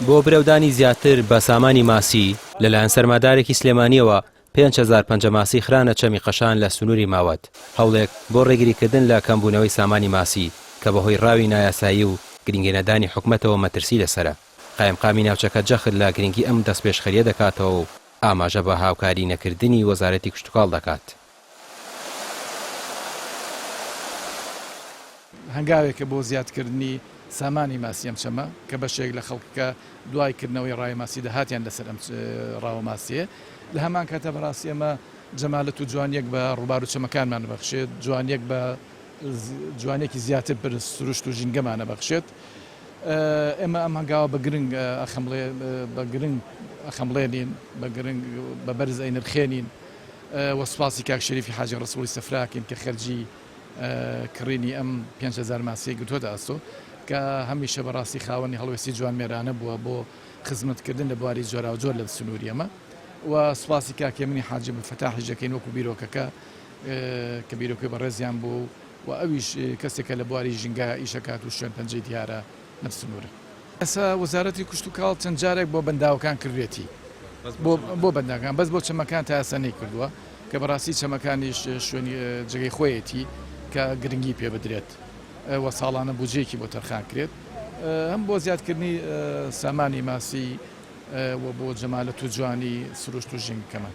بۆ برەودانی زیاتر بە سامانی ماسی لەلایەن سەرمادارێکی سلێمانیەوە 5,000 پەنجە ماسی خرانە چەمی قەشان لە سنووری ماوەت، هەوڵێک بۆ ڕێگریکردن لە کەمبوونەوەی سامانی ماسی کە بەهۆی ڕاوی نایاسایی و گرنگێنەدانی حکومەتەوە مەترسی لەسرە. قایمقامی ناوچەکە جەخت لە گرنگی ئەم دەستپێشخەریە دەکاتەوە و ئاماژە بە هاوکاری نەکردنی وەزارەتی کشتوکاڵ دەکات. هەنگاوێکە بۆ زیادکردنی سامانی ماسی ئەم چەمە کە بەشێک لە خەڵکەکە دوای کردنەوەی ڕای ماسی دەهاتیان لەسەر ئەم ڕاوە ماسیە. لە هەمان کاتە بەڕاستی ئەمە جەمالەت و جوانیەک بە ڕووبار و چەمەکانمان بەخشێت، جوانیەک بە جوانێکی زیاتر بر سروشت و ژینگەمانە بەخشێت. ئێمە ئەم هەنگاوە بە گرنگ ئەخەمڵێنین، بە گرنگ بە بەرز ئەینرخێنین وەسپاسی کاک شەریفی حاجی ڕسووڵی سەفراکین کە خەرجی کڕینی ئەم 5,000 ماسی گرتوۆتە ئەستۆ کە هەمیشە بەڕاستی خاوەنی هەڵوێستی جوان مێرانە بووە بۆ خزمەتکردن لە بواری جۆرا و جۆر لە سنووری ئەمە و سوپاسی کاکێ منی حاجی بەفتاحی ژەکەین وەکو بیرۆکەکە کە بیرۆکەی بەڕێزیان بوو و ئەویش کەسێکە لە بواری ژینگە ئیشەکات و شوێن پەنجەی دیارە لەم سنوورە. ئەسا وەزارەتی کشتوکاڵ چەند جارێک بۆ بەنداوەکان کردێتی بۆ بەنداکان بەس بۆ چەمەکان تا ئەسانەی کردووە کە بەڕاستی چەمەکانیش شوێنی جگەی خۆیەتی کە گرنگی پێ بدرێت وە ساڵانە بودجەیەکی بۆ تەرخان کرێت هەم بۆ زیادکردنی سامانی ماسی و بۆ جەمالەت و جوانی سروشت و ژینگەکەمان.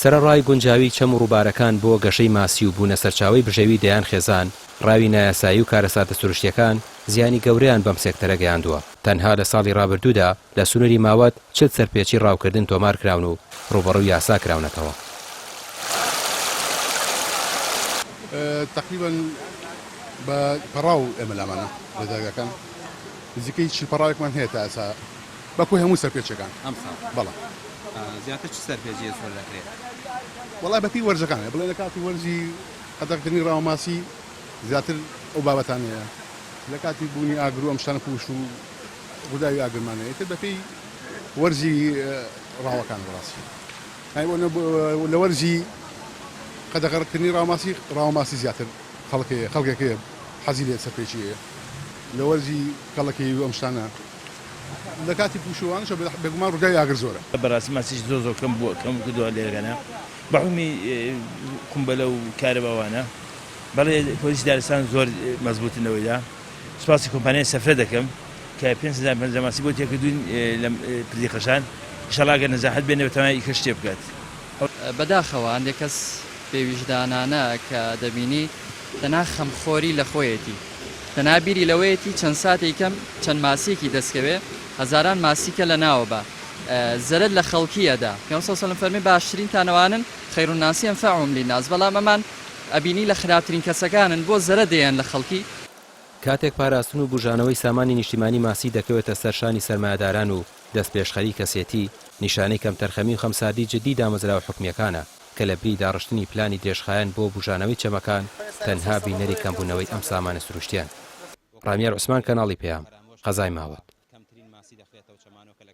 سەرەڕای گونجاوی چەم و ڕووبارەکان بۆ گەشەی ماسی و بوونە سەرچاوی بژێوی دەیان خێزان، ڕاوی نایاسایی و کارەساتە سروشتیەکان زیانی گەورەیان بەم سێکتەرە گەیاندووە. تەنها لە ساڵی ڕابردوودا لە سنووری ماوەت 40 سەرپێچی ڕاوکردن تۆمار کراون و ڕوبەڕوو یاسا کراونەتەوە. تقریبا بە پەڕاو ئێمە لامانە لە دەرگاکان نزیکەی 40 پەڕاوێکمان هەیە تا ئێستا بەکوی هەموو سەرپێچەکان ئەم ساڵ. بەڵام زیاتر چ سەرپێچی زۆر دەکرێت؟ وەڵای بەپی وەرزەکانە بڵێ لە کاتی وەرزی قەدەغکردنی ڕاوماسی زیاتر ئەو بابەتان هەیە، لە کاتی بوونی ئاگر و ئەم شتانە پوش و ڕووداوی ئاگرمانەیە تر بەپی وەرزی ڕاوەکان بەڕاستی لە وەرزی قەدەغکردنی ڕاوماسی زیاتر خەڵکێکەیە حەزی لێ سەرپێچیەیە، لە وەرزی کەڵەکەی ئەم شتانە لە کاتی پوشوانش بێگومان ڕووداوی ئاگر زۆرە. بەڕاستی ماسیش زۆر کەم بووە کەم کردووە لێرەکەنە بەحومی کومبەلە و کارە باوانە. بەڵێ پۆلیسی دارستان زۆر مەزبوطنەوەیدا. سوپاسی کۆمپانیای سەفرە دەکەم کە 5,000 پەنجە ماسی بۆ تێکردوین لە پردی قەشان ئینشاڵڵا ئەگەر نەزاحەت بێنێ بەتەمای ئیکە شتێ بکات. بەداخەوە هەندێک کەس پێویژدانانە کە دەبینی تەنها خەمخۆری لە خۆیەتی، تەنها بیری لەوەیەتی چەند ساتێک کەم چەند ماسیەکی دەستکەوێ هەزاران ماسیکە لە ناوە بە زەرت لە خەڵکیەدا پێ سەڵم فەرمی باشترین تانەوانن خەیروناسی ئەنفەعهم للناس، بەڵام ئەمان ئەبینی لە خراپترین کەسەکانن بۆ زەرە دەیەن لە خەڵکی. کاتێک پاراستن و بژانەوەی سامانی نیشتیمانی ماسی دەکەوێتە سەرشانی سەرمایەداران و دەستپێشخەری کەسێتی، نیشانەی کەم تەرخەمی و خەمساردی جدی دامەزراوە حکومیەکانە کە لە بری داڕشتنی پلانی درێژخایەن بۆ بژانەوەی چەمەکان تەنها بینەری کەمبوونەوەی ئەم سامانە سروشتیان. ڕامیر عوسمان، کەناڵی پێام، قەزای ماوە.